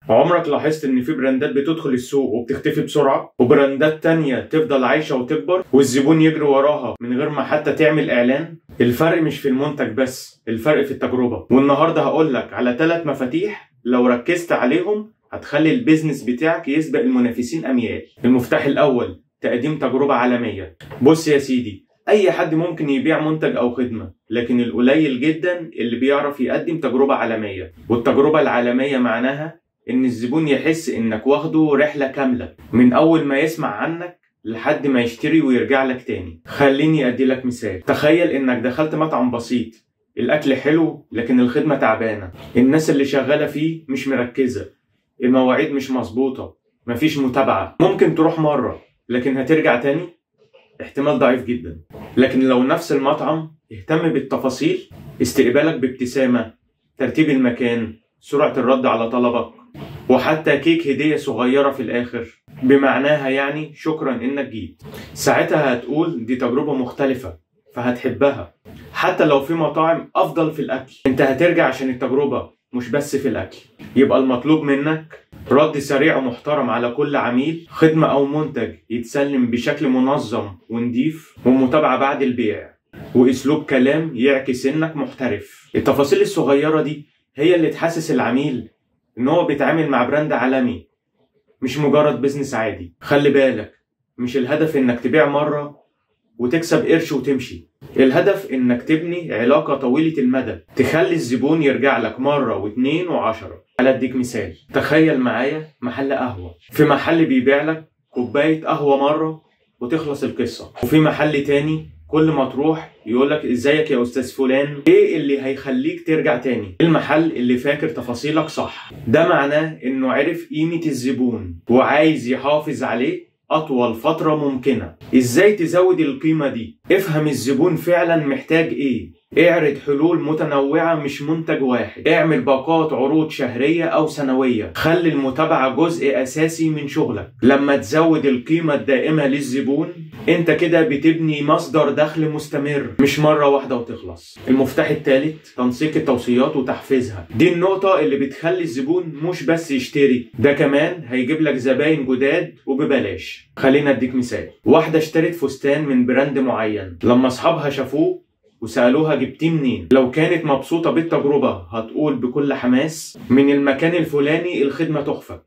عمرك لاحظت ان في براندات بتدخل السوق وبتختفي بسرعة، وبراندات تانية تفضل عايشة وتكبر والزبون يجري وراها من غير ما حتى تعمل اعلان؟ الفرق مش في المنتج بس، الفرق في التجربة. والنهاردة هقولك على 3 مفاتيح لو ركزت عليهم هتخلي البيزنس بتاعك يسبق المنافسين اميال. المفتاح الاول: تقديم تجربة عالمية. بص يا سيدي، اي حد ممكن يبيع منتج او خدمة، لكن القليل جدا اللي بيعرف يقدم تجربة عالمية. والتجربة العالمية معناها ان الزبون يحس انك واخده رحلة كاملة من اول ما يسمع عنك لحد ما يشتري ويرجع لك تاني. خليني ادي لك مثال. تخيل انك دخلت مطعم بسيط، الاكل حلو لكن الخدمة تعبانة، الناس اللي شغالة فيه مش مركزة، المواعيد مش مظبوطة، مفيش متابعة. ممكن تروح مرة لكن هترجع تاني؟ احتمال ضعيف جدا. لكن لو نفس المطعم اهتم بالتفاصيل، استقبالك بابتسامة، ترتيب المكان، سرعة الرد على طلبك، وحتى كيك هدية صغيرة في الآخر بمعناها يعني شكرا إنك جيت، ساعتها هتقول دي تجربة مختلفة فهتحبها. حتى لو في مطاعم أفضل في الأكل، أنت هترجع عشان التجربة مش بس في الأكل. يبقى المطلوب منك رد سريع ومحترم على كل عميل، خدمة أو منتج يتسلم بشكل منظم ونضيف، ومتابعة بعد البيع، وأسلوب كلام يعكس إنك محترف. التفاصيل الصغيرة دي هي اللي تحسس العميل إن هو بيتعامل مع براند عالمي، مش مجرد بيزنس عادي. خلي بالك، مش الهدف إنك تبيع مرة وتكسب قرش وتمشي. الهدف إنك تبني علاقة طويلة المدى تخلي الزبون يرجع لك مرة و2 و10. على أديك مثال، تخيل معايا محل قهوة، في محل بيبيع لك كوباية قهوة مرة وتخلص القصة، وفي محل تاني كل ما تروح يقولك ازيك يا أستاذ فلان. ايه اللي هيخليك ترجع تاني؟ المحل اللي فاكر تفاصيلك صح. ده معناه انه عرف قيمة الزبون وعايز يحافظ عليه أطول فترة ممكنة. إزاي تزود القيمة دي؟ افهم الزبون فعلا محتاج إيه، اعرض حلول متنوعة مش منتج واحد، اعمل باقات عروض شهرية أو سنوية، خلي المتابعة جزء أساسي من شغلك. لما تزود القيمة الدائمة للزبون، انت كده بتبني مصدر دخل مستمر، مش مرة واحدة وتخلص. المفتاح الثالث: تنسيق التوصيات وتحفيزها. دي النقطة اللي بتخلي الزبون مش بس يشتري، ده كمان هيجيب لك زباين جداد وببلاش. خلينا اديك مثال. واحدة اشترت فستان من براند معين، لما اصحابها شافوه وسألوها جبتيه منين، لو كانت مبسوطة بالتجربة هتقول بكل حماس من المكان الفلاني، الخدمة تحفة.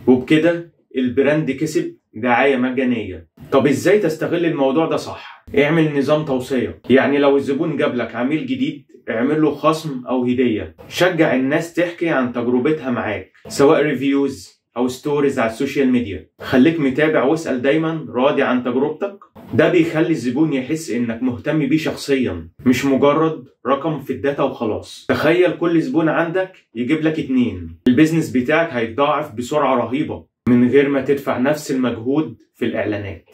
وبكده البراند كسب دعاية مجانية. طب ازاي تستغل الموضوع ده صح؟ اعمل نظام توصية، يعني لو الزبون جاب لك عميل جديد اعمل له خصم او هدية. شجع الناس تحكي عن تجربتها معاك، سواء ريفيوز او ستوريز على السوشيال ميديا. خليك متابع واسأل دايما راضي عن تجربتك. ده بيخلي الزبون يحس انك مهتم بيه شخصيا، مش مجرد رقم في الداتا وخلاص. تخيل كل زبون عندك يجيب لك 2، البيزنس بتاعك هيتضاعف بسرعة رهيبة من غير ما تدفع نفس المجهود في الإعلانات.